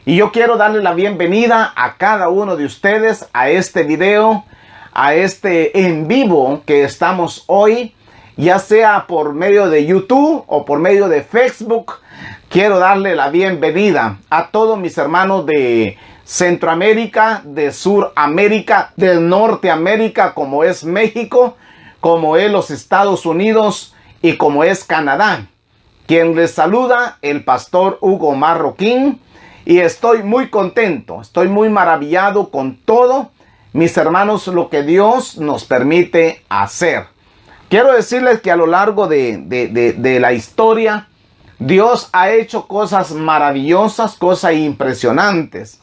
Y yo quiero darle la bienvenida a cada uno de ustedes a este video, a este en vivo que estamos hoy, ya sea por medio de YouTube o por medio de Facebook. Quiero darle la bienvenida a todos mis hermanos de Centroamérica, de Suramérica, de Norteamérica, como es México, como es los Estados Unidos y como es Canadá. Quien les saluda, el pastor Hugo Marroquín, y estoy muy contento, estoy muy maravillado con todo, mis hermanos, lo que Dios nos permite hacer. Quiero decirles que a lo largo de la historia, Dios ha hecho cosas maravillosas, cosas impresionantes.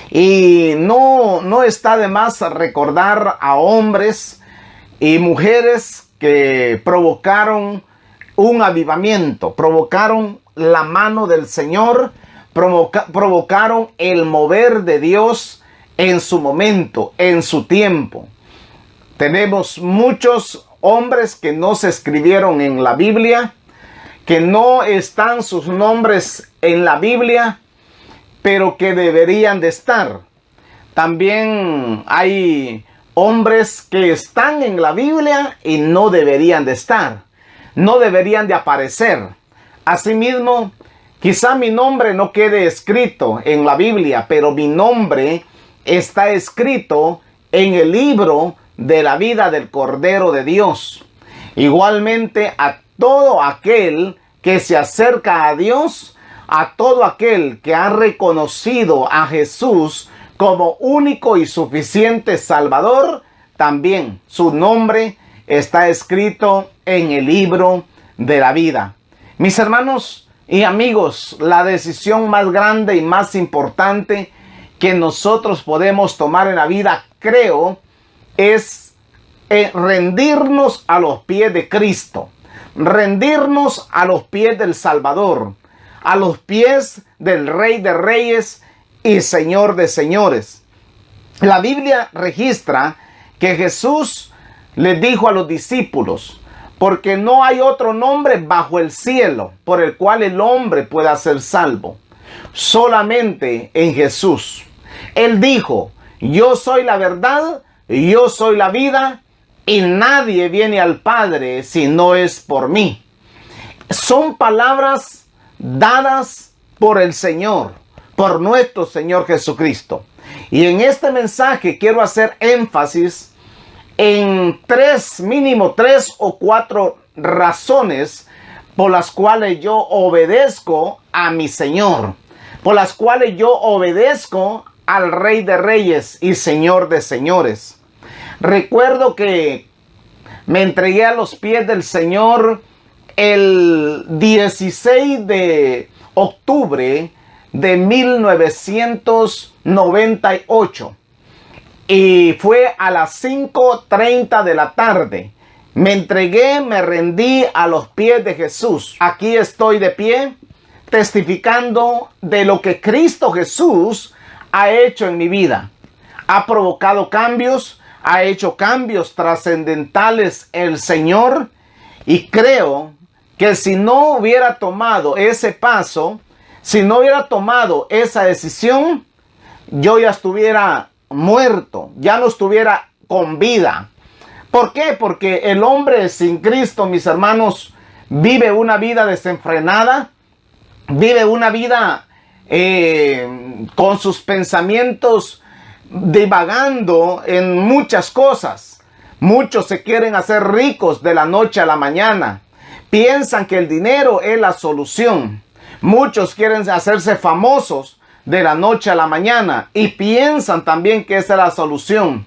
Y no está de más recordar a hombres y mujeres que provocaron un avivamiento, provocaron la mano del Señor, provocaron el mover de Dios en su momento, en su tiempo. Tenemos muchos hombres que no se escribieron en la Biblia, que no están sus nombres en la Biblia, pero que deberían de estar. También hay hombres que están en la Biblia y no deberían de estar, no deberían de aparecer. Asimismo, quizá mi nombre no quede escrito en la Biblia, pero mi nombre está escrito en el libro de la vida del Cordero de Dios. Igualmente a todo aquel que se acerca a Dios, a todo aquel que ha reconocido a Jesús como único y suficiente Salvador, también su nombre está escrito en el libro de la vida. Mis hermanos y amigos, la decisión más grande y más importante que nosotros podemos tomar en la vida, creo, es rendirnos a los pies de Cristo, rendirnos a los pies del Salvador, a los pies del Rey de Reyes y Señor de Señores. La Biblia registra que Jesús les dijo a los discípulos: porque no hay otro nombre bajo el cielo por el cual el hombre pueda ser salvo, solamente en Jesús. Él dijo: yo soy la verdad, yo soy la vida, y nadie viene al Padre si no es por mí. Son palabras dadas por el Señor, por nuestro Señor Jesucristo. Y en este mensaje quiero hacer énfasis en mínimo tres o cuatro razones por las cuales yo obedezco a mi Señor, por las cuales yo obedezco al Rey de Reyes y Señor de Señores. Recuerdo que me entregué a los pies del Señor el 16 de octubre de 1998. Y fue a las 5:30 de la tarde. Me entregué, me rendí a los pies de Jesús. Aquí estoy de pie, testificando de lo que Cristo Jesús ha hecho en mi vida. Ha provocado cambios, ha hecho cambios trascendentales el Señor. Y creo que si no hubiera tomado ese paso, si no hubiera tomado esa decisión, yo ya estuviera muerto, ya no estuviera con vida. ¿Por qué? Porque el hombre sin Cristo, mis hermanos, vive una vida desenfrenada, vive una vida con sus pensamientos divagando en muchas cosas. Muchos se quieren hacer ricos de la noche a la mañana. Piensan que el dinero es la solución. Muchos quieren hacerse famosos de la noche a la mañana y piensan también que esa es la solución,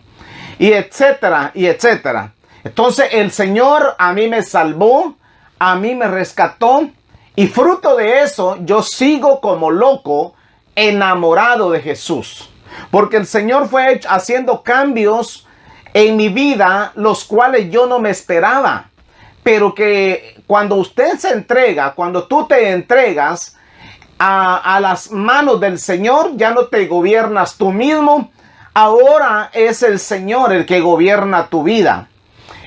y etcétera, y etcétera. Entonces el Señor a mí me salvó, a mí me rescató, y fruto de eso yo sigo como loco enamorado de Jesús, porque el Señor fue haciendo cambios en mi vida, los cuales yo no me esperaba, pero que cuando usted se entrega, cuando tú te entregas a las manos del Señor, ya no te gobiernas tú mismo, ahora es el Señor el que gobierna tu vida.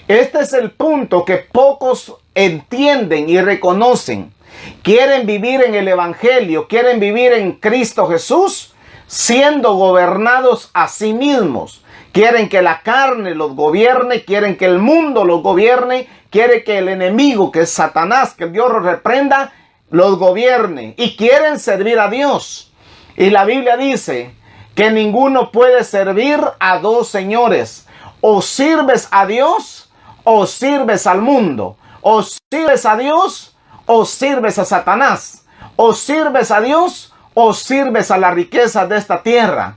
Este es el punto que pocos entienden y reconocen, Quieren vivir en el Evangelio, quieren vivir en Cristo Jesús, siendo gobernados a sí mismos. Quieren que la carne los gobierne, quieren que el mundo los gobierne, quieren que el enemigo, que es Satanás, que Dios los reprenda, los gobierne. Y quieren servir a Dios. Y la Biblia dice que ninguno puede servir a dos señores. O sirves a Dios o sirves al mundo. O sirves a Dios o sirves a Satanás. O sirves a Dios o sirves a la riqueza de esta tierra.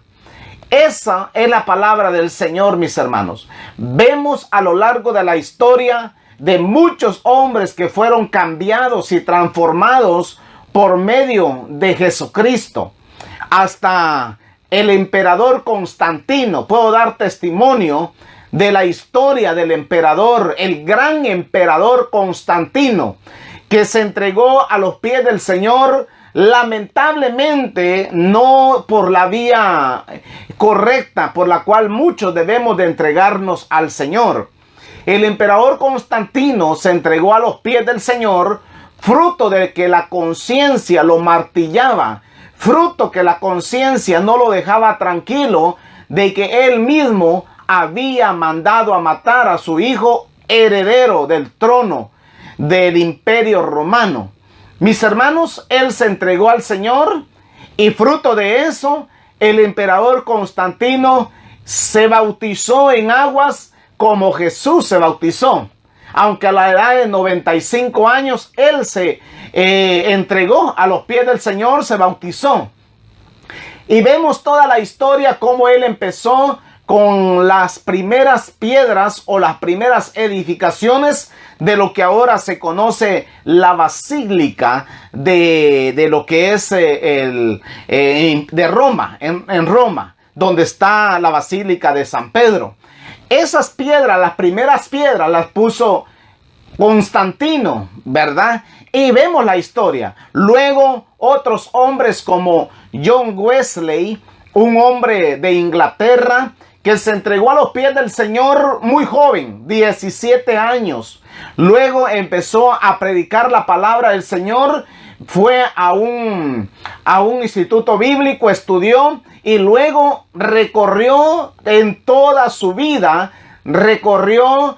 Esa es la palabra del Señor, mis hermanos. Vemos a lo largo de la historia de muchos hombres que fueron cambiados y transformados por medio de Jesucristo. Hasta el emperador Constantino. Puedo dar testimonio de la historia del emperador, el gran emperador Constantino, que se entregó a los pies del Señor, lamentablemente no por la vía correcta por la cual muchos debemos de entregarnos al Señor. El emperador Constantino se entregó a los pies del Señor, fruto de que la conciencia lo martillaba, fruto que la conciencia no lo dejaba tranquilo, de que él mismo había mandado a matar a su hijo heredero del trono del Imperio Romano. Mis hermanos, él se entregó al Señor y fruto de eso, el emperador Constantino se bautizó en aguas como Jesús se bautizó. Aunque a la edad de 95 años, él se entregó a los pies del Señor, se bautizó. Y vemos toda la historia, cómo él empezó con las primeras piedras o las primeras edificaciones de lo que ahora se conoce la basílica de lo que es de Roma, en Roma, donde está la basílica de San Pedro. Esas piedras, las primeras piedras las puso Constantino, ¿verdad? Y vemos la historia. Luego otros hombres como John Wesley, un hombre de Inglaterra, que se entregó a los pies del Señor muy joven, 17 años. Luego empezó a predicar la palabra del Señor, fue a un instituto bíblico, estudió y luego recorrió en toda su vida, recorrió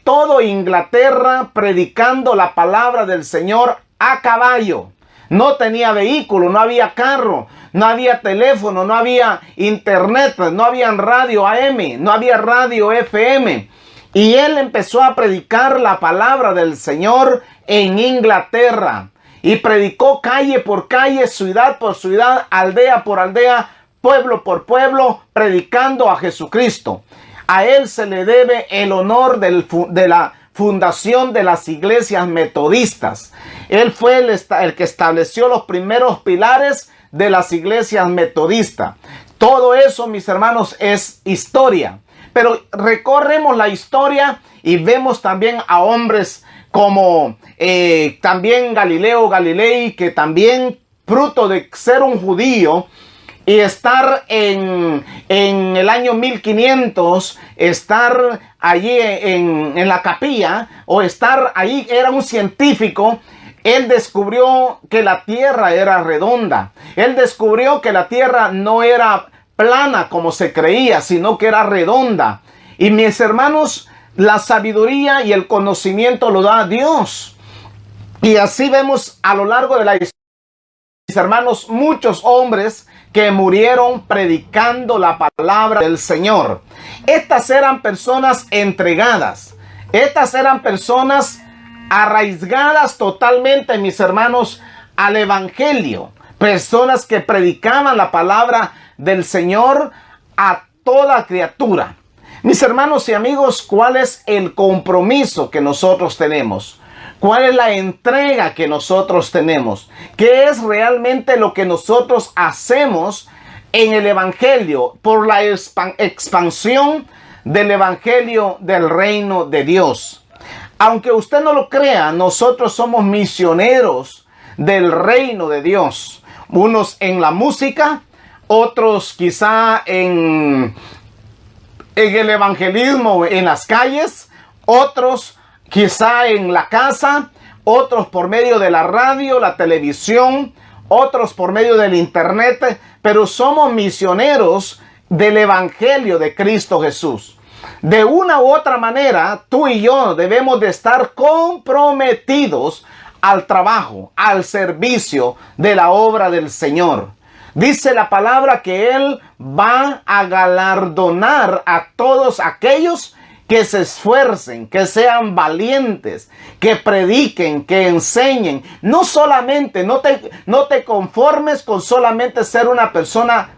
todo Inglaterra predicando la palabra del Señor a caballo. No tenía vehículo, no había carro, no había teléfono, no había internet, no había radio AM, no había radio FM. Y él empezó a predicar la palabra del Señor en Inglaterra. Y predicó calle por calle, ciudad por ciudad, aldea por aldea, pueblo por pueblo, predicando a Jesucristo. A él se le debe el honor de la fundación de las iglesias metodistas. Él fue el que estableció los primeros pilares de las iglesias metodistas. Todo eso, mis hermanos, es historia. Pero recorremos la historia y vemos también a hombres como también Galileo Galilei, que también fruto de ser un judío y estar en el año 1500, estar allí en la capilla o estar allí, era un científico. Él descubrió que la tierra era redonda. Él descubrió que la tierra no era plana como se creía, sino que era redonda. Y mis hermanos, la sabiduría y el conocimiento lo da Dios. Y así vemos a lo largo de la historia, mis hermanos, muchos hombres que murieron predicando la palabra del Señor. Estas eran personas entregadas. Estas eran personas arraigadas totalmente, mis hermanos, al Evangelio. Personas que predicaban la palabra del Señor a toda criatura. Mis hermanos y amigos, ¿cuál es el compromiso que nosotros tenemos? ¿Cuál es la entrega que nosotros tenemos? ¿Qué es realmente lo que nosotros hacemos en el Evangelio por la expansión del Evangelio del reino de Dios? Aunque usted no lo crea, nosotros somos misioneros del reino de Dios. Unos en la música, otros quizá en el evangelismo en las calles, otros quizá en la casa, otros por medio de la radio, la televisión, otros por medio del internet, pero somos misioneros del Evangelio de Cristo Jesús. De una u otra manera, tú y yo debemos de estar comprometidos al trabajo, al servicio de la obra del Señor. Dice la palabra que Él va a galardonar a todos aquellos que se esfuercen, que sean valientes, que prediquen, que enseñen. No solamente, no te conformes con solamente ser una persona,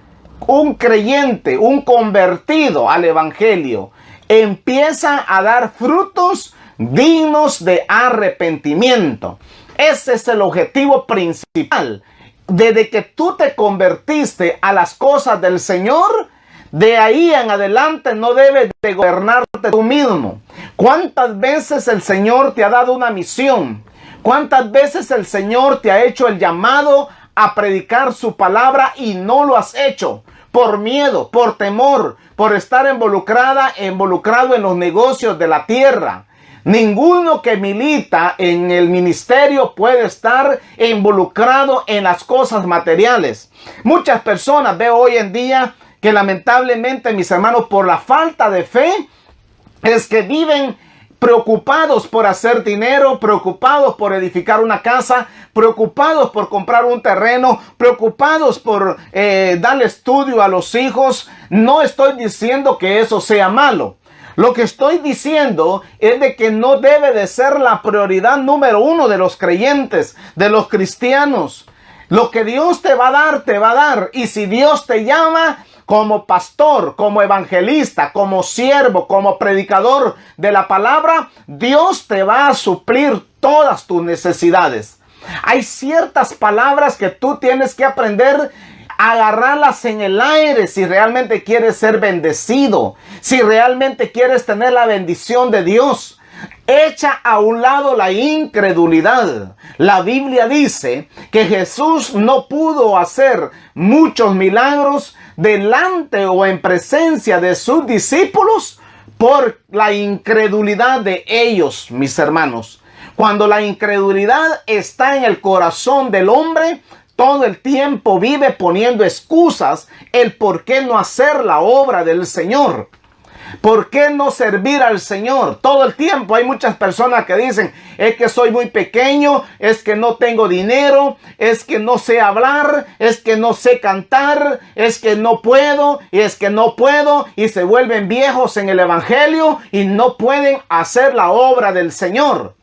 un creyente, un convertido al Evangelio. Empieza a dar frutos dignos de arrepentimiento. Ese es el objetivo principal. Desde que tú te convertiste a las cosas del Señor, de ahí en adelante no debes de gobernarte tú mismo. ¿Cuántas veces el Señor te ha dado una misión? ¿Cuántas veces el Señor te ha hecho el llamado a predicar su palabra y no lo has hecho? Por miedo, por temor, por estar involucrado en los negocios de la tierra. Ninguno que milita en el ministerio puede estar involucrado en las cosas materiales. Muchas personas veo hoy en día que lamentablemente, mis hermanos, por la falta de fe, es que viven preocupados por hacer dinero, preocupados por edificar una casa, preocupados por comprar un terreno, preocupados por darle estudio a los hijos. No estoy diciendo que eso sea malo. Lo que estoy diciendo es de que no debe de ser la prioridad número uno de los creyentes, de los cristianos. Lo que Dios te va a dar, te va a dar. Y si Dios te llama como pastor, como evangelista, como siervo, como predicador de la palabra, Dios te va a suplir todas tus necesidades. Hay ciertas palabras que tú tienes que aprender a agarrarlas en el aire si realmente quieres ser bendecido, si realmente quieres tener la bendición de Dios. Echa a un lado la incredulidad. La Biblia dice que Jesús no pudo hacer muchos milagros delante o en presencia de sus discípulos por la incredulidad de ellos, mis hermanos. Cuando la incredulidad está en el corazón del hombre, todo el tiempo vive poniendo excusas el por qué no hacer la obra del Señor. ¿Por qué no servir al Señor? Todo el tiempo hay muchas personas que dicen, es que soy muy pequeño, es que no tengo dinero, es que no sé hablar, es que no sé cantar, es que no puedo, y es que no puedo, y se vuelven viejos en el Evangelio y no pueden hacer la obra del Señor.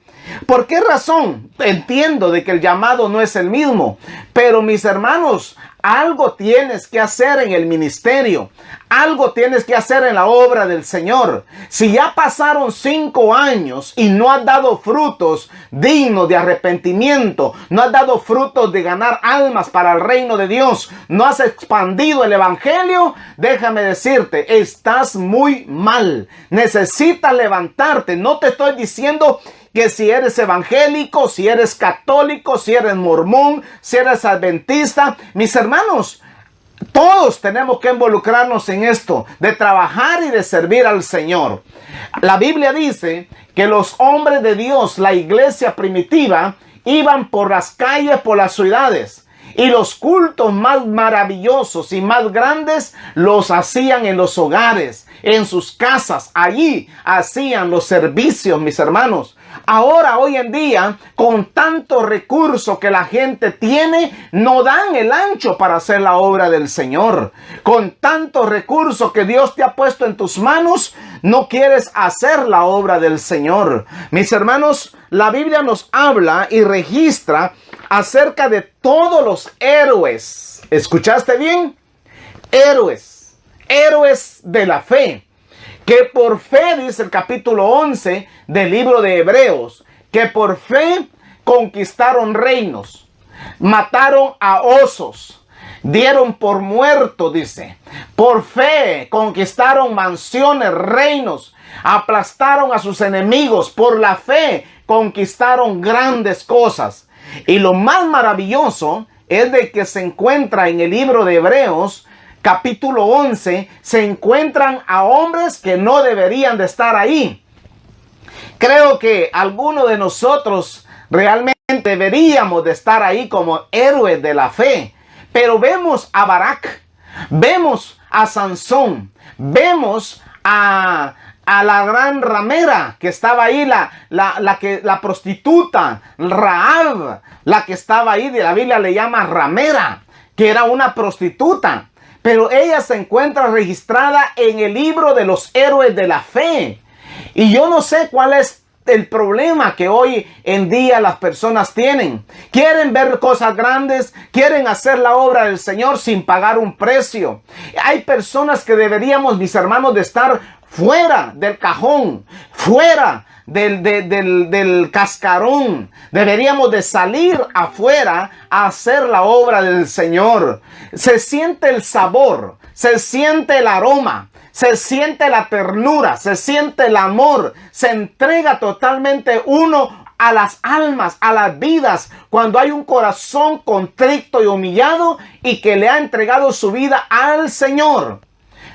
¿Por qué razón? Entiendo de que el llamado no es el mismo, pero mis hermanos, algo tienes que hacer en el ministerio, algo tienes que hacer en la obra del Señor. Si ya pasaron 5 años y no has dado frutos dignos de arrepentimiento, no has dado frutos de ganar almas para el reino de Dios, no has expandido el Evangelio, déjame decirte, estás muy mal. Necesitas levantarte. No te estoy diciendo que si eres evangélico, si eres católico, si eres mormón, si eres adventista, mis hermanos, todos tenemos que involucrarnos en esto, de trabajar y de servir al Señor. La Biblia dice que los hombres de Dios, la iglesia primitiva, iban por las calles, por las ciudades, y los cultos más maravillosos y más grandes los hacían en los hogares, en sus casas. Allí hacían los servicios, mis hermanos. Ahora, hoy en día, con tantos recursos que la gente tiene, no dan el ancho para hacer la obra del Señor. Con tantos recursos que Dios te ha puesto en tus manos, no quieres hacer la obra del Señor. Mis hermanos, la Biblia nos habla y registra acerca de todos los héroes. ¿Escuchaste bien? Héroes. Héroes de la fe. Que por fe, dice el capítulo 11 del libro de Hebreos, que por fe conquistaron reinos, mataron a osos, dieron por muerto, dice. Por fe conquistaron mansiones, reinos, aplastaron a sus enemigos. Por la fe conquistaron grandes cosas. Y lo más maravilloso es de que se encuentra en el libro de Hebreos, capítulo 11, se encuentran a hombres que no deberían de estar ahí. Creo que algunos de nosotros Realmente deberíamos de estar ahí como héroes de la fe. Pero vemos a Barak, vemos a Sansón, vemos a la gran ramera que estaba ahí, la prostituta, Rahab, la que estaba ahí, de la Biblia le llama ramera, que era una prostituta. Pero ella se encuentra registrada en el libro de los héroes de la fe. Y yo no sé cuál es el problema que hoy en día las personas tienen. Quieren ver cosas grandes, quieren hacer la obra del Señor sin pagar un precio. Hay personas que deberíamos, mis hermanos, de estar fuera del cajón, fuera del cascarón. Deberíamos de salir afuera a hacer la obra del Señor. Se siente el sabor, se siente el aroma, se siente la ternura, se siente el amor, se entrega totalmente uno a las almas, a las vidas, cuando hay un corazón contrito y humillado y que le ha entregado su vida al Señor.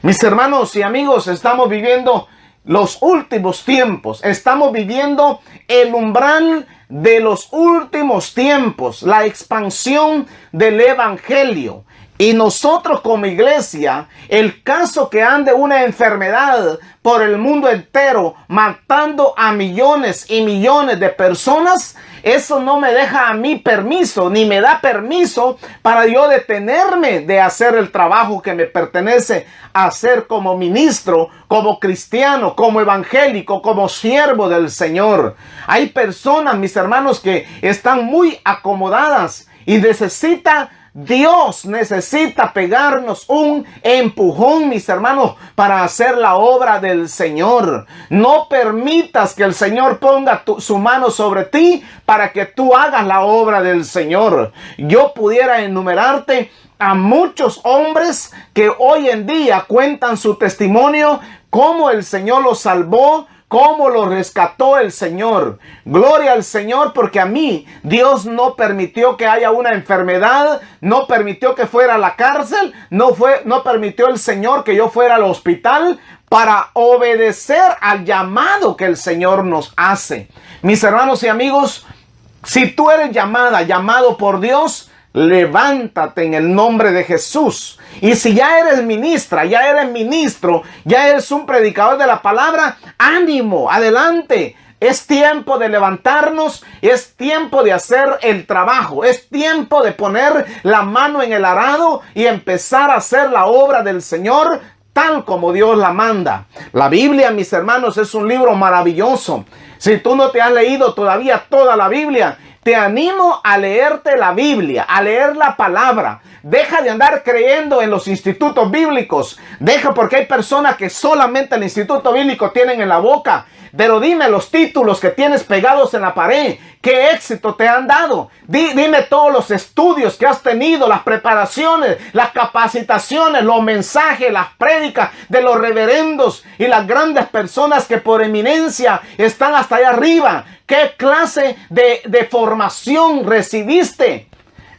Mis hermanos y amigos, estamos viviendo los últimos tiempos, estamos viviendo el umbral de los últimos tiempos, la expansión del evangelio. Y nosotros como iglesia, el caso que ande una enfermedad por el mundo entero, matando a millones y millones de personas, eso no me deja a mí permiso, ni me da permiso para yo detenerme de hacer el trabajo que me pertenece hacer como ministro, como cristiano, como evangélico, como siervo del Señor. Hay personas, mis hermanos, que están muy acomodadas y Dios necesita pegarnos un empujón, mis hermanos, para hacer la obra del Señor. No permitas que el Señor ponga su mano sobre ti para que tú hagas la obra del Señor. Yo pudiera enumerarte a muchos hombres que hoy en día cuentan su testimonio, cómo el Señor los salvó, cómo lo rescató el Señor. Gloria al Señor, porque a mí Dios no permitió que haya una enfermedad, no permitió que fuera a la cárcel, no permitió el Señor que yo fuera al hospital para obedecer al llamado que el Señor nos hace. Mis hermanos y amigos, si tú eres llamado por Dios, levántate en el nombre de Jesús. Y si ya eres ministra, ya eres ministro, ya eres un predicador de la palabra, ánimo, adelante. Es tiempo de levantarnos, es tiempo de hacer el trabajo, es tiempo de poner la mano en el arado y empezar a hacer la obra del Señor tal como Dios la manda. La Biblia, mis hermanos, es un libro maravilloso. Si tú no te has leído todavía toda la Biblia, te animo a leerte la Biblia, a leer la palabra. Deja de andar creyendo en los institutos bíblicos. Deja, porque hay personas que solamente el instituto bíblico tienen en la boca. Pero dime los títulos que tienes pegados en la pared. ¿Qué éxito te han dado? Dime todos los estudios que has tenido, las preparaciones, las capacitaciones, los mensajes, las prédicas de los reverendos y las grandes personas que por eminencia están hasta allá arriba. ¿Qué clase de formación recibiste?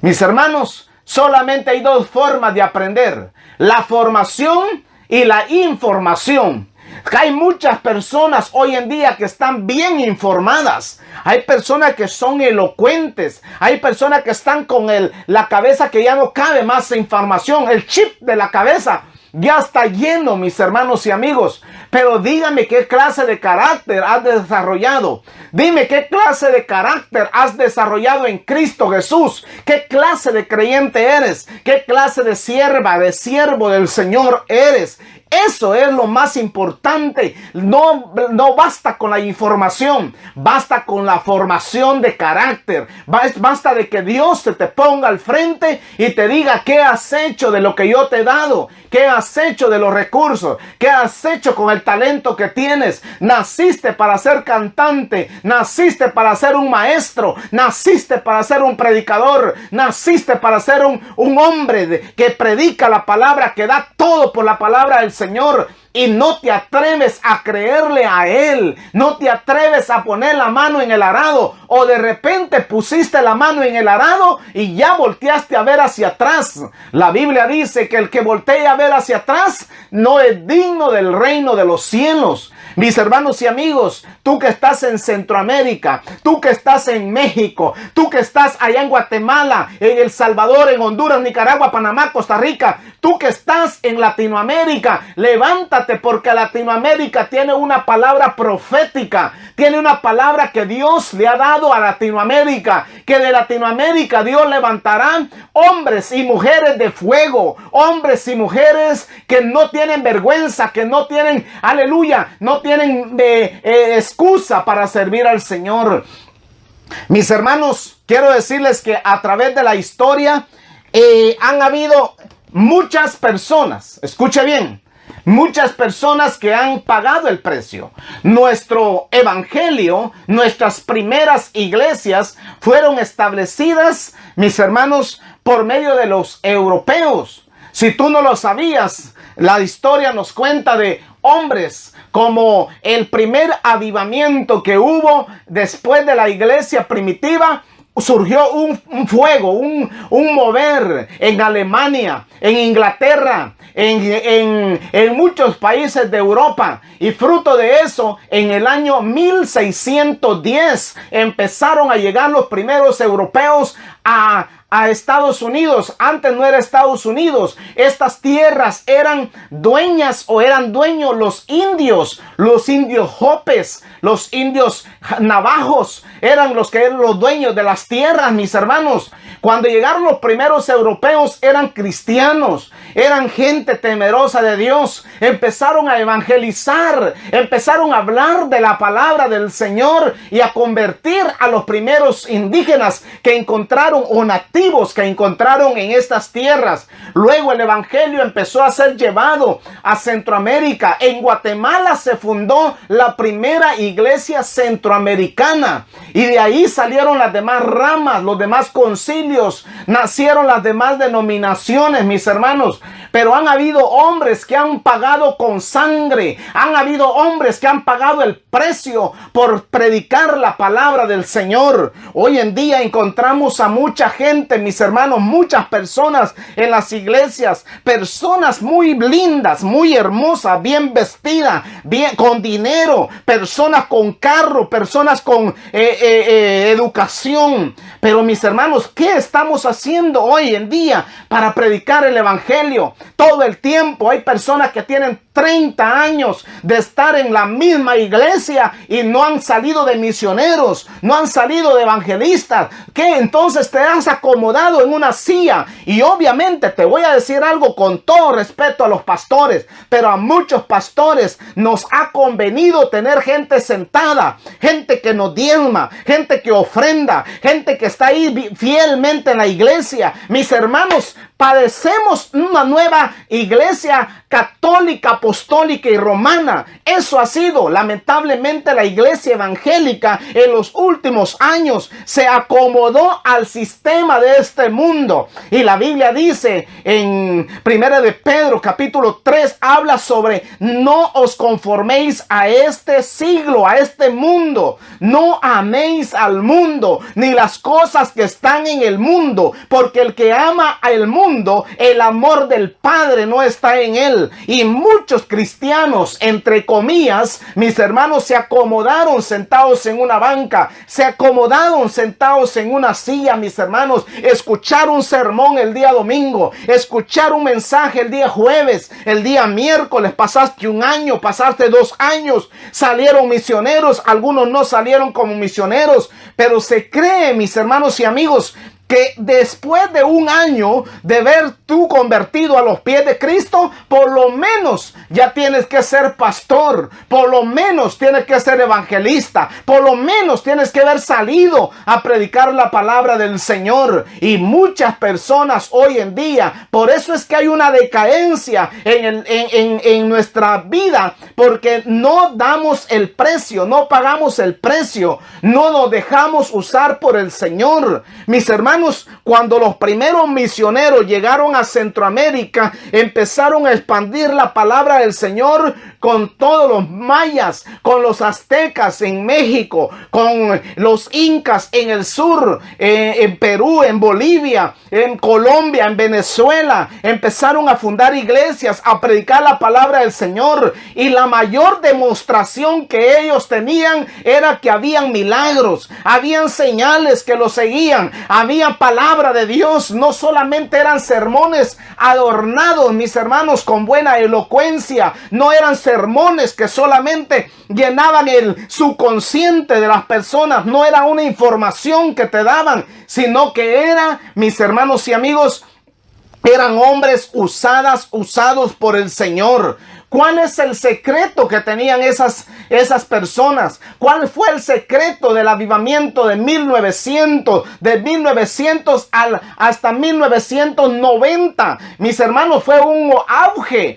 Mis hermanos, solamente hay dos formas de aprender: la formación y la información. Hay muchas personas hoy en día que están bien informadas. Hay personas que son elocuentes. Hay personas que están con la cabeza que ya no cabe más información. El chip de la cabeza ya está lleno, mis hermanos y amigos. Pero dígame qué clase de carácter has desarrollado. Dime qué clase de carácter has desarrollado en Cristo Jesús. ¿Qué clase de creyente eres? ¿Qué clase de siervo del Señor eres? Eso es lo más importante. No basta con la información, basta con la formación de carácter. Basta de que Dios se te ponga al frente y te diga qué has hecho de lo que yo te he dado, qué has hecho de los recursos, qué has hecho con el talento que tienes. Naciste para ser cantante, naciste para ser un maestro, naciste para ser un predicador, naciste para ser un hombre que predica la palabra, que da todo por la palabra del Señor, y no te atreves a creerle a Él, no te atreves a poner la mano en el arado, o de repente pusiste la mano en el arado y ya volteaste a ver hacia atrás. La Biblia dice que el que voltea a ver hacia atrás no es digno del reino de los cielos. Mis hermanos y amigos, tú que estás en Centroamérica, tú que estás en México, tú que estás allá en Guatemala, en El Salvador, en Honduras, Nicaragua, Panamá, Costa Rica, tú que estás en Latinoamérica, levántate, porque Latinoamérica tiene una palabra profética, tiene una palabra que Dios le ha dado a Latinoamérica, que de Latinoamérica Dios levantará hombres y mujeres de fuego, hombres y mujeres que no tienen vergüenza, que no tienen, aleluya, no tienen excusa para servir al Señor. Mis hermanos, quiero decirles que a través de la historia han habido muchas personas, escuche bien, muchas personas que han pagado el precio. Nuestro evangelio, nuestras primeras iglesias fueron establecidas, mis hermanos, por medio de los europeos. Si tú no lo sabías, la historia nos cuenta de hombres como el primer avivamiento que hubo después de la iglesia primitiva. Surgió un fuego, un mover en Alemania, en Inglaterra, en muchos países de Europa. Y fruto de eso, en el año 1610 empezaron a llegar los primeros europeos a Estados Unidos. Antes no era Estados Unidos. Estas tierras eran dueñas o eran dueños los indios hopes, los indios navajos, eran los que eran los dueños de las tierras, mis hermanos. Cuando llegaron los primeros europeos eran cristianos, eran gente temerosa de Dios, empezaron a evangelizar, empezaron a hablar de la palabra del Señor y a convertir a los primeros indígenas que encontraron o nativos que encontraron en estas tierras. Luego el evangelio empezó a ser llevado a Centroamérica. En Guatemala se fundó la primera iglesia centroamericana y de ahí salieron las demás ramas, los demás concilios, nacieron las demás denominaciones, mis hermanos. Pero han habido hombres que han pagado con sangre, han habido hombres que han pagado el precio por predicar la palabra del Señor. Hoy en día encontramos a mucha gente, mis hermanos, muchas personas en las iglesias, personas muy lindas, muy hermosas, bien vestidas, bien con dinero, personas con carro, personas con educación. Pero mis hermanos, ¿qué estamos haciendo hoy en día para predicar el evangelio? Todo el tiempo hay personas que tienen 30 años de estar en la misma iglesia y no han salido de misioneros, no han salido de evangelistas. ¿Qué? Entonces te has acomodado en una silla. Y obviamente te voy a decir algo con todo respeto a los pastores, pero a muchos pastores nos ha convenido tener gente sentada, gente que nos diezma, gente que ofrenda, gente que está ahí fielmente en la iglesia. Mis hermanos, padecemos una nueva iglesia católica, apostólica y romana. Eso ha sido, lamentablemente, la iglesia evangélica en los últimos años. Se acomodó al sistema de este mundo. Y la Biblia dice en 1 de Pedro, capítulo 3, habla sobre no os conforméis a este siglo, a este mundo. No améis al mundo, ni las cosas que están en el mundo, porque el que ama al mundo, el amor del Padre no está en él. Y muchos cristianos, entre comillas, mis hermanos, se acomodaron sentados en una banca, se acomodaron sentados en una silla, mis hermanos, escuchar un sermón el día domingo, escuchar un mensaje el día jueves, el día miércoles, pasaste un año, pasaste 2 años, salieron misioneros, algunos no salieron como misioneros, pero se cree, mis hermanos y amigos, que después de 1 año de ver tú convertido a los pies de Cristo, por lo menos ya tienes que ser pastor, por lo menos tienes que ser evangelista, por lo menos tienes que haber salido a predicar la palabra del Señor. Y muchas personas hoy en día, por eso es que hay una decadencia en nuestra vida, porque no damos el precio, no pagamos el precio, no nos dejamos usar por el Señor. Mis hermanos, cuando los primeros misioneros llegaron a Centroamérica, empezaron a expandir la palabra del Señor con todos los mayas, con los aztecas en México, con los incas en el sur, en Perú, en Bolivia, en Colombia, en Venezuela. Empezaron a fundar iglesias, a predicar la palabra del Señor, y la mayor demostración que ellos tenían era que habían milagros, habían señales que los seguían, había palabra de Dios. No solamente eran sermones adornados, mis hermanos, con buena elocuencia, no eran sermones que solamente llenaban el subconsciente de las personas, no era una información que te daban, sino que era, mis hermanos y amigos, eran hombres usados por el Señor. ¿Cuál es el secreto que tenían esas personas? ¿Cuál fue el secreto del avivamiento de 1900 hasta 1990? Mis hermanos, fue un auge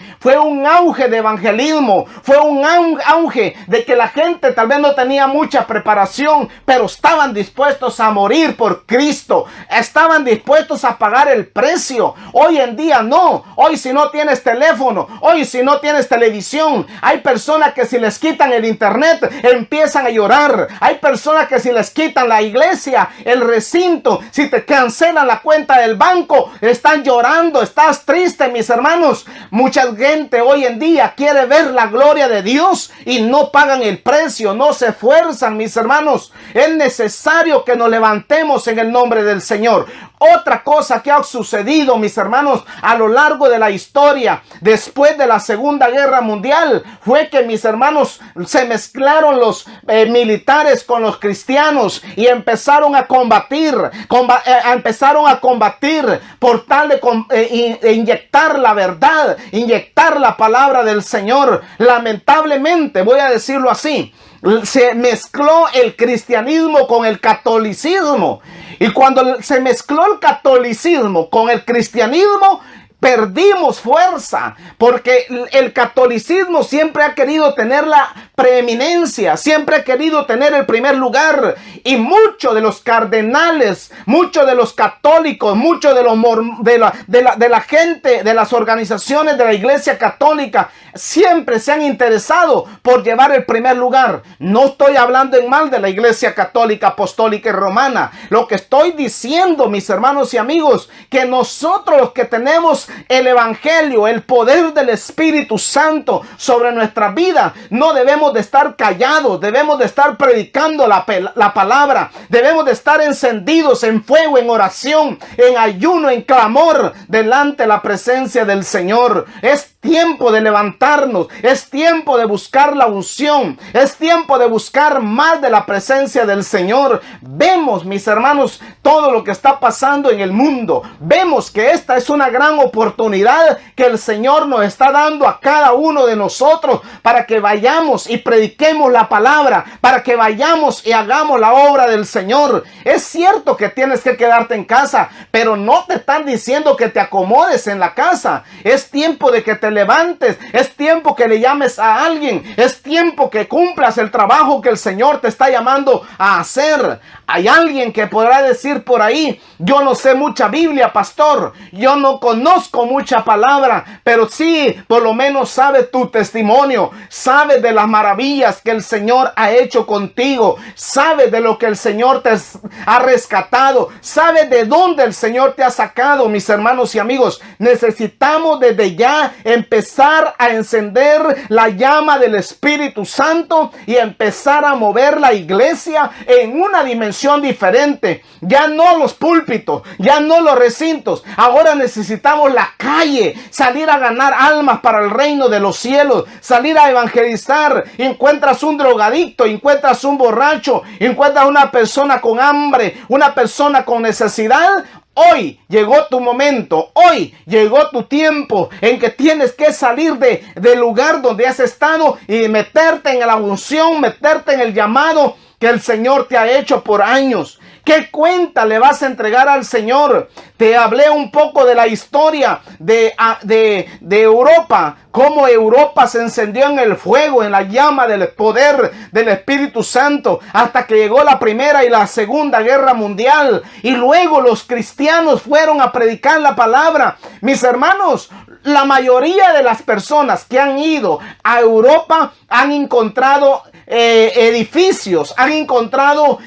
de evangelismo, fue un auge de que la gente tal vez no tenía mucha preparación, pero estaban dispuestos a morir por Cristo, estaban dispuestos a pagar el precio. Hoy en día no. Hoy, si no tienes teléfono, hoy si no tienes televisión, hay personas que si les quitan el internet empiezan a llorar. Hay personas que si les quitan la iglesia, el recinto, si te cancelan la cuenta del banco, están llorando. Estás triste, mis hermanos. Mucha gente hoy en día quiere ver la gloria de Dios y no pagan el precio, no se esfuerzan, mis hermanos. Es necesario que nos levantemos en el nombre del Señor. Otra cosa que ha sucedido, mis hermanos, a lo largo de la historia, después de la Segunda Guerra Mundial, fue que, mis hermanos, se mezclaron los militares con los cristianos y empezaron a combatir por tal de inyectar la verdad, inyectar la palabra del Señor. Lamentablemente, voy a decirlo así, se mezcló el cristianismo con el catolicismo. Y cuando se mezcló el catolicismo con el cristianismo, perdimos fuerza, porque el catolicismo siempre ha querido tener la preeminencia, siempre ha querido tener el primer lugar, y muchos de los cardenales, muchos de los católicos, muchos de la gente, de las organizaciones de la Iglesia Católica, siempre se han interesado por llevar el primer lugar. No estoy hablando en mal de la Iglesia Católica, Apostólica y Romana. Lo que estoy diciendo, mis hermanos y amigos, que nosotros los que tenemos el Evangelio, el poder del Espíritu Santo sobre nuestra vida, no debemos de estar callados, debemos de estar predicando la palabra, debemos de estar encendidos en fuego, en oración, en ayuno, en clamor, delante de la presencia del Señor. Es tiempo de levantarnos, es tiempo de buscar la unción, es tiempo de buscar más de la presencia del Señor. Vemos, mis hermanos, todo lo que está pasando en el mundo. Vemos que esta es una gran oportunidad que el Señor nos está dando a cada uno de nosotros para que vayamos y prediquemos la palabra, para que vayamos y hagamos la obra del Señor. Es cierto que tienes que quedarte en casa, pero no te están diciendo que te acomodes en la casa. Es tiempo de que te levantes, es tiempo que le llames a alguien, es tiempo que cumplas el trabajo que el Señor te está llamando a hacer. Hay alguien que podrá decir por ahí: yo no sé mucha Biblia, pastor, yo no conozco mucha palabra, pero sí, por lo menos sabe tu testimonio, sabe de las maravillas que el Señor ha hecho contigo, sabe de lo que el Señor te ha rescatado, sabe de dónde el Señor te ha sacado. Mis hermanos y amigos, necesitamos desde ya empezar a encender la llama del Espíritu Santo y empezar a mover la iglesia en una dimensión diferente. Ya no los púlpitos, ya no los recintos, ahora necesitamos la calle, salir a ganar almas para el reino de los cielos, salir a evangelizar. Encuentras un drogadicto, encuentras un borracho, encuentras una persona con hambre, una persona con necesidad. Hoy llegó tu momento, hoy llegó tu tiempo en que tienes que salir del lugar donde has estado y meterte en la unción, meterte en el llamado que el Señor te ha hecho por años. ¿Qué cuenta le vas a entregar al Señor? Te hablé un poco de la historia de Europa, cómo Europa se encendió en el fuego, en la llama del poder del Espíritu Santo, hasta que llegó la Primera y la Segunda Guerra Mundial. Y luego los cristianos fueron a predicar la palabra. Mis hermanos, la mayoría de las personas que han ido a Europa han encontrado edificios, han encontrado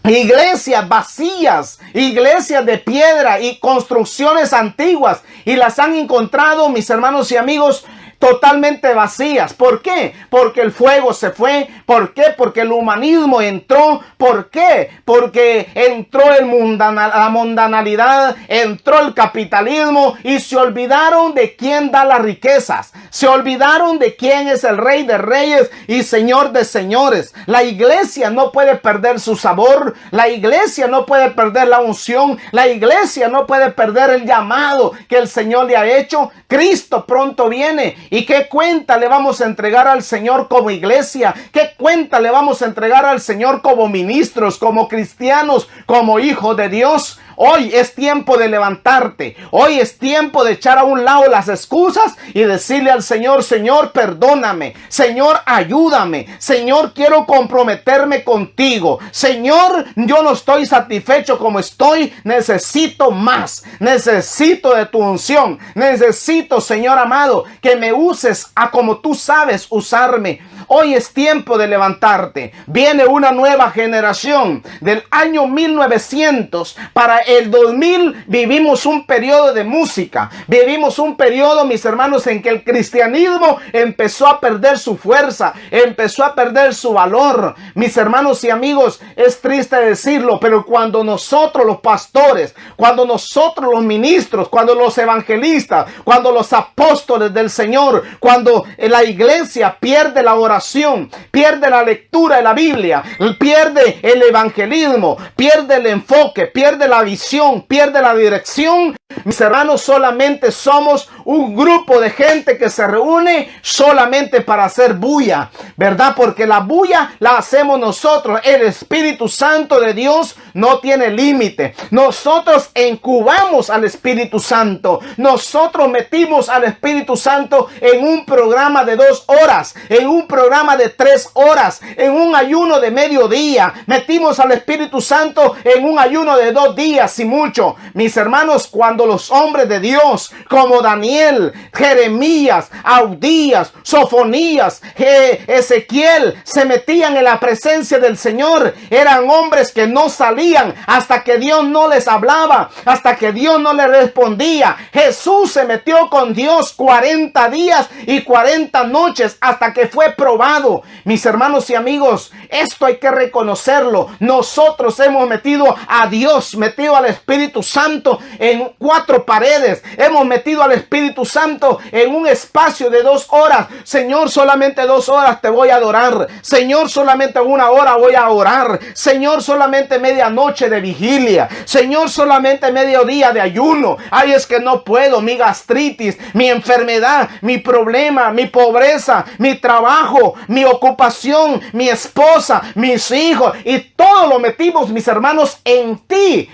iglesias vacías, iglesias de piedra y construcciones antiguas, y las han encontrado, mis hermanos y amigos, totalmente vacías. ¿Por qué? Porque el fuego se fue. ¿Por qué? Porque el humanismo entró. ¿Por qué? Porque entró la mundanalidad, entró el capitalismo y se olvidaron de quién da las riquezas. Se olvidaron de quién es el Rey de Reyes y Señor de Señores. La iglesia no puede perder su sabor. La iglesia no puede perder la unción. La iglesia no puede perder el llamado que el Señor le ha hecho. Cristo pronto viene. ¿Y qué cuenta le vamos a entregar al Señor como iglesia? ¿Qué cuenta le vamos a entregar al Señor como ministros, como cristianos, como hijos de Dios? Hoy es tiempo de levantarte. Hoy es tiempo de echar a un lado las excusas y decirle al Señor: Señor, perdóname. Señor, ayúdame. Señor, quiero comprometerme contigo. Señor, yo no estoy satisfecho como estoy. Necesito más. Necesito de tu unción. Necesito, Señor amado, que me uses a como tú sabes usarme. Hoy es tiempo de levantarte. Viene una nueva generación. Del año 1900 para el 2000 vivimos un periodo de música. Vivimos un periodo, mis hermanos, en que el cristianismo empezó a perder su fuerza, empezó a perder su valor. Mis hermanos y amigos, es triste decirlo, pero cuando nosotros los pastores, cuando nosotros los ministros, cuando los evangelistas, cuando los apóstoles del Señor, cuando la iglesia pierde la oración, pierde la lectura de la Biblia, pierde el evangelismo, pierde el enfoque, pierde la visión, pierde la dirección, mis hermanos, solamente somos un grupo de gente que se reúne solamente para hacer bulla, ¿verdad? Porque la bulla la hacemos nosotros. El Espíritu Santo de Dios no tiene límite. Nosotros incubamos al Espíritu Santo. Nosotros metimos al Espíritu Santo en un programa de 2 horas, en un programa de 3 horas, en un ayuno de mediodía. Metimos al Espíritu Santo en un ayuno de 2 días y mucho. Mis hermanos, cuando los hombres de Dios como Daniel, Jeremías, Audías, Sofonías, Ezequiel se metían en la presencia del Señor, eran hombres que no salían hasta que Dios no les hablaba, hasta que Dios no les respondía. Jesús se metió con Dios 40 días y 40 noches hasta que fue probado. Mis hermanos y amigos, esto hay que reconocerlo. Nosotros hemos metido a Dios, metido al Espíritu Santo en 4 paredes. Hemos metido al Espíritu Santo en un espacio de 2 horas. Señor, solamente 2 horas te voy a adorar. Señor, solamente 1 hora voy a orar. Señor, solamente medianoche de vigilia. Señor, solamente mediodía de ayuno. Ay, es que no puedo. Mi gastritis, mi enfermedad, mi problema, mi pobreza, mi trabajo, mi ocupación, mi esposa, mis hijos, y todo lo metimos, mis hermanos, en ti.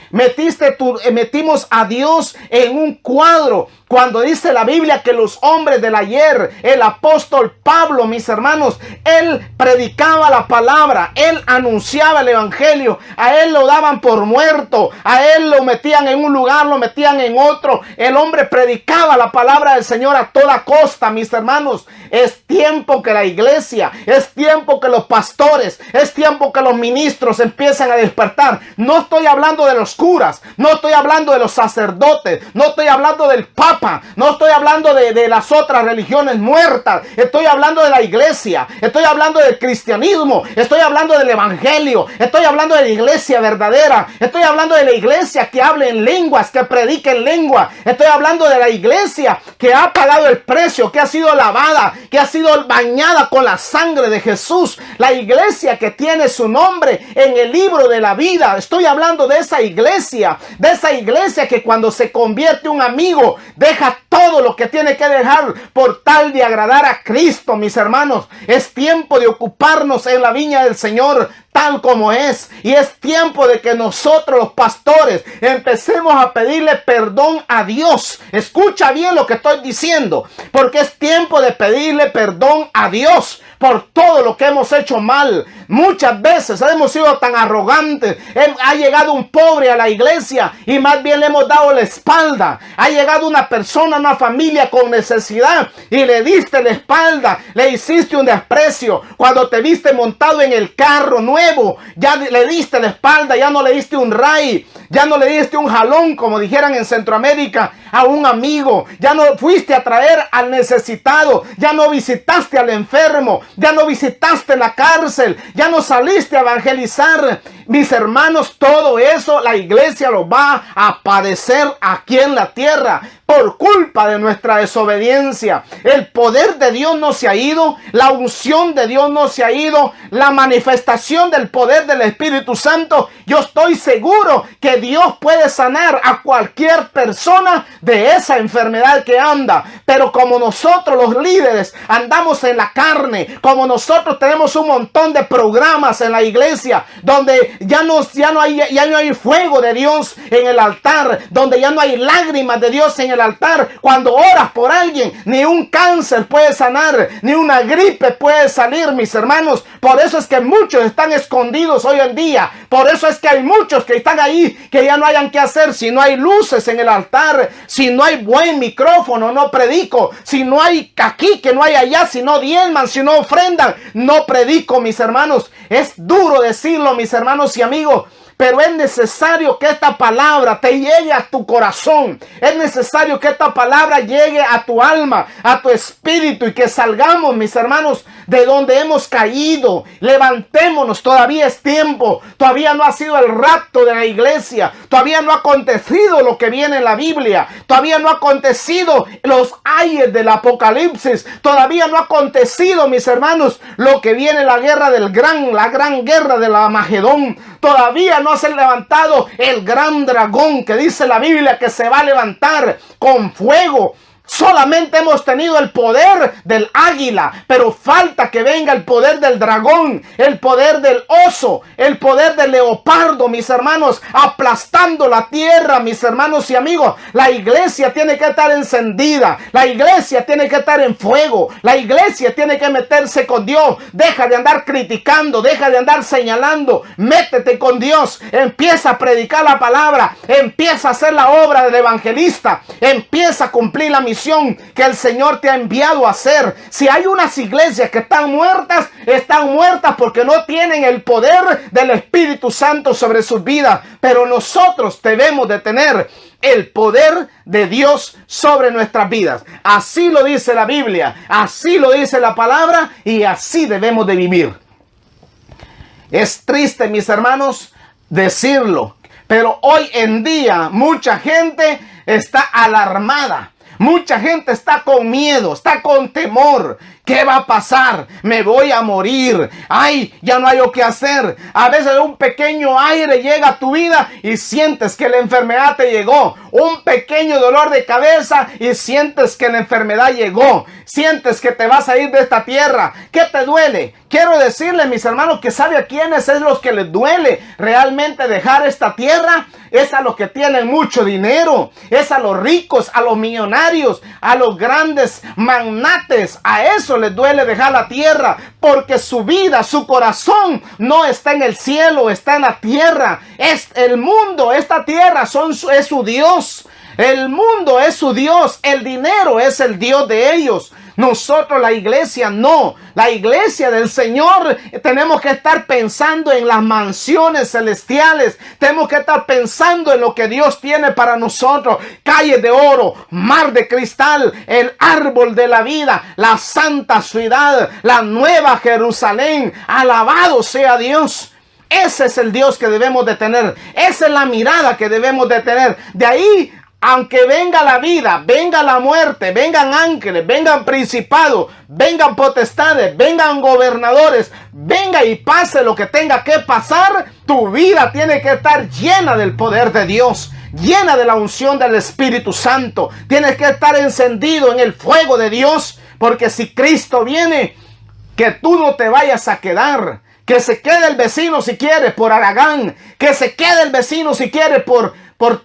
Metimos a Dios en un cuadro. Cuando dice la Biblia que los hombres del ayer, el apóstol Pablo, mis hermanos, él predicaba la palabra, él anunciaba el evangelio, a él lo daban por muerto, a él lo metían en un lugar, lo metían en otro. El hombre predicaba la palabra del Señor a toda costa, mis hermanos. Es tiempo que la iglesia, es tiempo que los pastores, es tiempo que los ministros empiecen a despertar. No estoy hablando de los curas, no estoy hablando de los sacerdotes, no estoy hablando del papa, no estoy hablando de las otras religiones muertas. Estoy hablando de la iglesia, estoy hablando del cristianismo, estoy hablando del evangelio, estoy hablando de la iglesia verdadera, estoy hablando de la iglesia que hable en lenguas, que predique en lengua. Estoy hablando de la iglesia que ha pagado el precio, que ha sido lavada, que ha sido bañada con la sangre de Jesús. La iglesia que tiene su nombre en el libro de la vida. Estoy hablando de esa iglesia que cuando se convierte un amigo, deja todo lo que tiene que dejar por tal de agradar a Cristo, mis hermanos. Es tiempo de ocuparnos en la viña del Señor. tal como es. Y es tiempo de que nosotros los pastores empecemos a pedirle perdón a Dios. Escucha bien lo que estoy diciendo, porque es tiempo de pedirle perdón a Dios por todo lo que hemos hecho mal. Muchas veces hemos sido tan arrogantes. Ha llegado un pobre a la iglesia y más bien le hemos dado la espalda. Ha llegado una persona, una familia con necesidad y le diste la espalda, le hiciste un desprecio. Cuando te viste montado en el carro nuevo, ya le diste la espalda, ya no le diste un ray, ya no le diste un jalón, como dijeran en Centroamérica, a un amigo. Ya no fuiste a traer al necesitado, ya no visitaste al enfermo, ya no visitaste la cárcel, ya no saliste a evangelizar. Mis hermanos, todo eso la iglesia lo va a padecer aquí en la tierra por culpa de nuestra desobediencia. El poder de Dios no se ha ido, la unción de Dios no se ha ido, la manifestación del poder del Espíritu Santo. Yo estoy seguro que Dios puede sanar a cualquier persona de esa enfermedad que anda. Pero como nosotros los líderes andamos en la carne, como nosotros tenemos un montón de programas en la iglesia donde ya no hay fuego de Dios en el altar, donde ya no hay lágrimas de Dios en el altar. Cuando oras por alguien, ni un cáncer puede sanar, ni una gripe puede salir, mis hermanos. Por eso es que muchos están escondidos hoy en día. Por eso es que hay muchos que están ahí, que ya no hayan qué hacer. Si no hay luces en el altar, si no hay buen micrófono, no predico. Si no hay aquí, que no hay allá, si no diezman, si no ofrendan, no predico, mis hermanos. Es duro decirlo, mis hermanos y amigos, pero es necesario que esta palabra te llegue a tu corazón. Es necesario que esta palabra llegue a tu alma, a tu espíritu, y que salgamos, mis hermanos, de donde hemos caído. Levantémonos, todavía es tiempo. Todavía no ha sido el rapto de la iglesia. Todavía no ha acontecido lo que viene en la Biblia. Todavía no ha acontecido los ayes del Apocalipsis. Todavía no ha acontecido, mis hermanos, lo que viene la guerra la gran guerra del Armagedón. Todavía no se ha levantado el gran dragón que dice la Biblia que se va a levantar con fuego. Solamente hemos tenido el poder del águila, pero falta que venga el poder del dragón, el poder del oso, el poder del leopardo, mis hermanos, aplastando la tierra, mis hermanos y amigos. La iglesia tiene que estar encendida, la iglesia tiene que estar en fuego, la iglesia tiene que meterse con Dios. Deja de andar criticando, deja de andar señalando, métete con Dios, empieza a predicar la palabra, empieza a hacer la obra del evangelista, empieza a cumplir la misión que el Señor te ha enviado a hacer. Si hay unas iglesias que están muertas porque no tienen el poder del Espíritu Santo sobre sus vidas. Pero nosotros debemos de tener el poder de Dios sobre nuestras vidas. Así lo dice la Biblia, así lo dice la palabra, y así debemos de vivir. Es triste, mis hermanos, decirlo, pero hoy en día mucha gente está alarmada. Mucha gente está con miedo, está con temor. ¿Qué va a pasar? Me voy a morir. Ay, ya no hay lo que hacer. A veces un pequeño aire llega a tu vida y sientes que la enfermedad te llegó. Un pequeño dolor de cabeza y sientes que la enfermedad llegó. Sientes que te vas a ir de esta tierra. ¿Qué te duele? Quiero decirle, mis hermanos, que sabe a quiénes es los que les duele realmente dejar esta tierra. Es a los que tienen mucho dinero, es a los ricos, a los millonarios, a los grandes magnates. A eso les duele dejar la tierra, porque su vida, su corazón no está en el cielo, está en la tierra. Es el mundo, esta tierra es su Dios. El mundo es su Dios, el dinero es el Dios de ellos. Nosotros, la iglesia, no. La iglesia del Señor, tenemos que estar pensando en las mansiones celestiales. Tenemos que estar pensando en lo que Dios tiene para nosotros. Calles de oro, mar de cristal, el árbol de la vida, la santa ciudad, la nueva Jerusalén. Alabado sea Dios. Ese es el Dios que debemos de tener. Esa es la mirada que debemos de tener. De ahí, aunque venga la vida, venga la muerte, vengan ángeles, vengan principados, vengan potestades, vengan gobernadores, venga y pase lo que tenga que pasar, tu vida tiene que estar llena del poder de Dios, llena de la unción del Espíritu Santo. Tienes que estar encendido en el fuego de Dios, porque si Cristo viene, que tú no te vayas a quedar, Que se quede el vecino si quiere por haragán. Que se quede el vecino si quiere por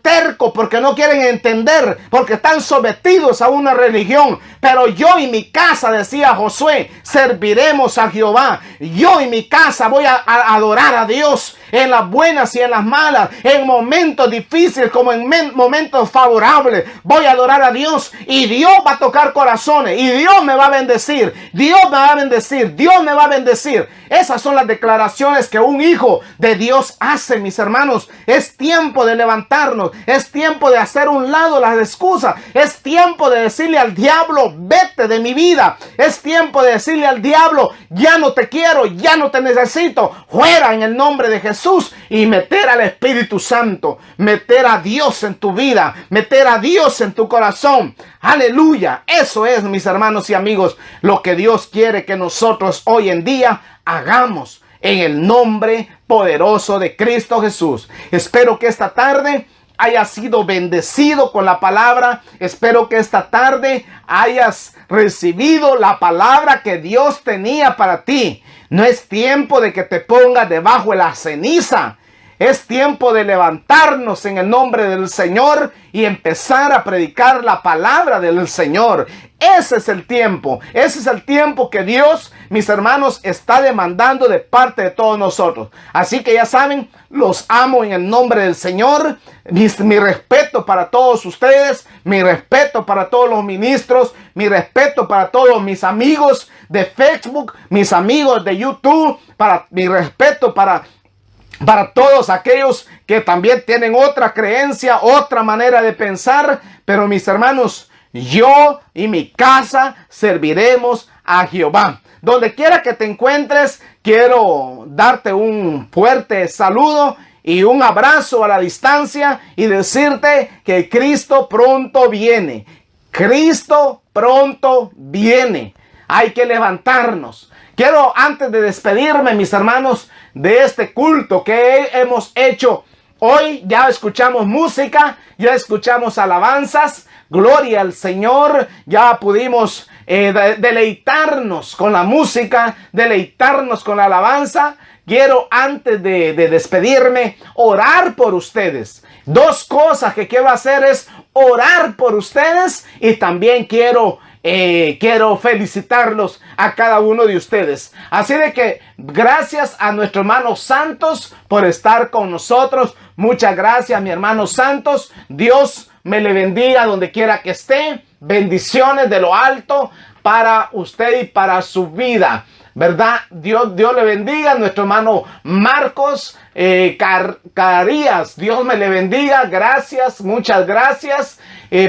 terco, porque no quieren entender, porque están sometidos a una religión. Pero yo y mi casa, decía Josué, serviremos a Jehová. Yo y mi casa voy a adorar a Dios en las buenas y en las malas, en momentos difíciles como en momentos favorables. Voy a adorar a Dios y Dios va a tocar corazones y Dios me va a bendecir. Dios me va a bendecir. Dios me va a bendecir. Esas son las declaraciones que un hijo de Dios hace, mis hermanos. Es tiempo de levantarnos. Es tiempo de hacer un lado las excusas. Es tiempo de decirle al diablo, vete de mi vida. Es tiempo de decirle al diablo, ya no te quiero, ya no te necesito. Fuera en el nombre de Jesús. Y meter al Espíritu Santo. Meter a Dios en tu vida. Meter a Dios en tu corazón. Aleluya. Eso es, mis hermanos y amigos, lo que Dios quiere que nosotros hoy en día hagamos en el nombre poderoso de Cristo Jesús. Espero que esta tarde hayas sido bendecido con la palabra. Espero que esta tarde hayas recibido la palabra que Dios tenía para ti. No es tiempo de que te pongas debajo de la ceniza. Es tiempo de levantarnos en el nombre del Señor y empezar a predicar la palabra del Señor. Ese es el tiempo. Ese es el tiempo que Dios, mis hermanos, está demandando de parte de todos nosotros. Así que ya saben, los amo en el nombre del Señor. Mi respeto para todos ustedes. Mi respeto para todos los ministros. Mi respeto para todos mis amigos de Facebook. Mis amigos de YouTube. Mi respeto para todos aquellos que también tienen otra creencia, otra manera de pensar. Pero mis hermanos, yo y mi casa serviremos a Jehová. Donde quiera que te encuentres, quiero darte un fuerte saludo y un abrazo a la distancia y decirte que Cristo pronto viene. Cristo pronto viene. Hay que levantarnos. Quiero, antes de despedirme, mis hermanos, de este culto que hemos hecho hoy, ya escuchamos música, ya escuchamos alabanzas, gloria al Señor, ya pudimos deleitarnos con la música, deleitarnos con la alabanza. Quiero, antes de despedirme, orar por ustedes. Dos cosas que quiero hacer es orar por ustedes y también quiero felicitarlos a cada uno de ustedes. Así de que gracias a nuestro hermano Santos por estar con nosotros. Muchas gracias, mi hermano Santos. Dios me le bendiga donde quiera que esté. Bendiciones de lo alto para usted y para su vida, ¿verdad? Dios le bendiga a nuestro hermano Marcos Carías. Dios me le bendiga. Gracias, muchas gracias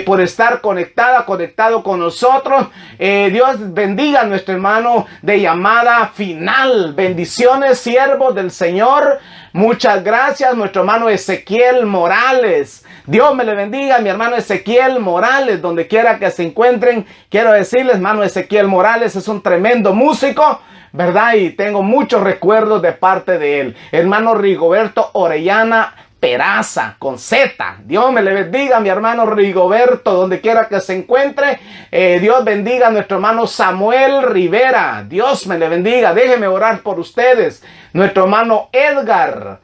por estar conectado con nosotros. Dios bendiga a nuestro hermano de llamada final. Bendiciones, siervos del Señor. Muchas gracias, nuestro hermano Ezequiel Morales. Dios me le bendiga a mi hermano Ezequiel Morales, donde quiera que se encuentren. Quiero decirles, hermano Ezequiel Morales es un tremendo músico, ¿verdad? Y tengo muchos recuerdos de parte de él. Hermano Rigoberto Orellana Peraza, con Z. Dios me le bendiga a mi hermano Rigoberto, donde quiera que se encuentre. Dios bendiga a nuestro hermano Samuel Rivera. Dios me le bendiga. Déjeme orar por ustedes. Nuestro hermano Edgar.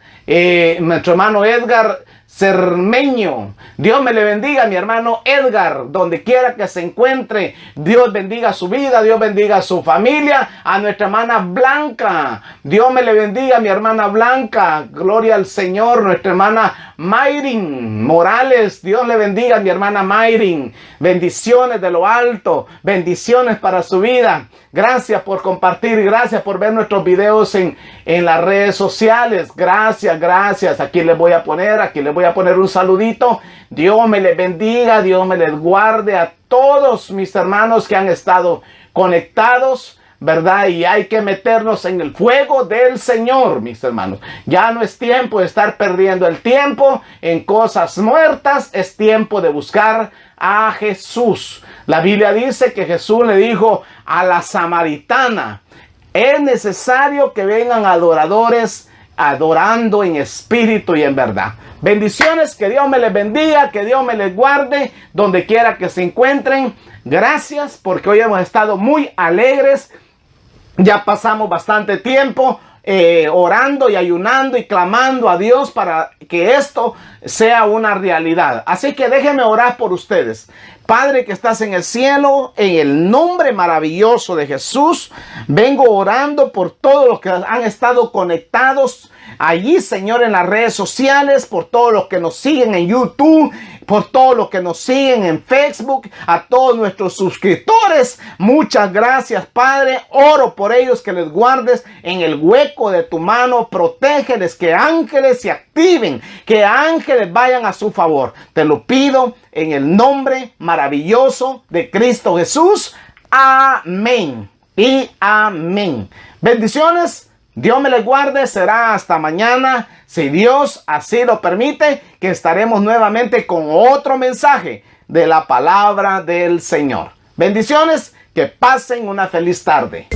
Cermeño. Dios me le bendiga a mi hermano Edgar, donde quiera que se encuentre. Dios bendiga su vida, Dios bendiga su familia. A nuestra hermana Blanca. Dios me le bendiga a mi hermana Blanca. Gloria al Señor. Nuestra hermana Mayrin Morales. Dios le bendiga a mi hermana Mayrin. Bendiciones de lo alto. Bendiciones para su vida. Gracias por compartir. Gracias por ver nuestros videos en las redes sociales. Gracias. Aquí les voy a poner un saludito. Dios me les bendiga. Dios me les guarde a todos mis hermanos que han estado conectados, ¿verdad? Y hay que meternos en el fuego del Señor, mis hermanos. Ya no es tiempo de estar perdiendo el tiempo en cosas muertas. Es tiempo de buscar a Jesús. La Biblia dice que Jesús le dijo a la samaritana: es necesario que vengan adoradores adorando en espíritu y en verdad. Bendiciones, que Dios me les bendiga, que Dios me les guarde donde quiera que se encuentren. Gracias porque hoy hemos estado muy alegres. Ya pasamos bastante tiempo orando y ayunando y clamando a Dios para que esto sea una realidad. Así que déjenme orar por ustedes. Padre que estás en el cielo, en el nombre maravilloso de Jesús, vengo orando por todos los que han estado conectados allí, Señor, en las redes sociales, por todos los que nos siguen en YouTube, por todos los que nos siguen en Facebook, a todos nuestros suscriptores. Muchas gracias, Padre. Oro por ellos, que les guardes en el hueco de tu mano. Protégeles, que ángeles se activen, que ángeles vayan a su favor. Te lo pido en el nombre maravilloso de Cristo Jesús. Amén y amén. Bendiciones. Dios me les guarde. Será hasta mañana, si Dios así lo permite, que estaremos nuevamente con otro mensaje de la palabra del Señor. Bendiciones, que pasen una feliz tarde.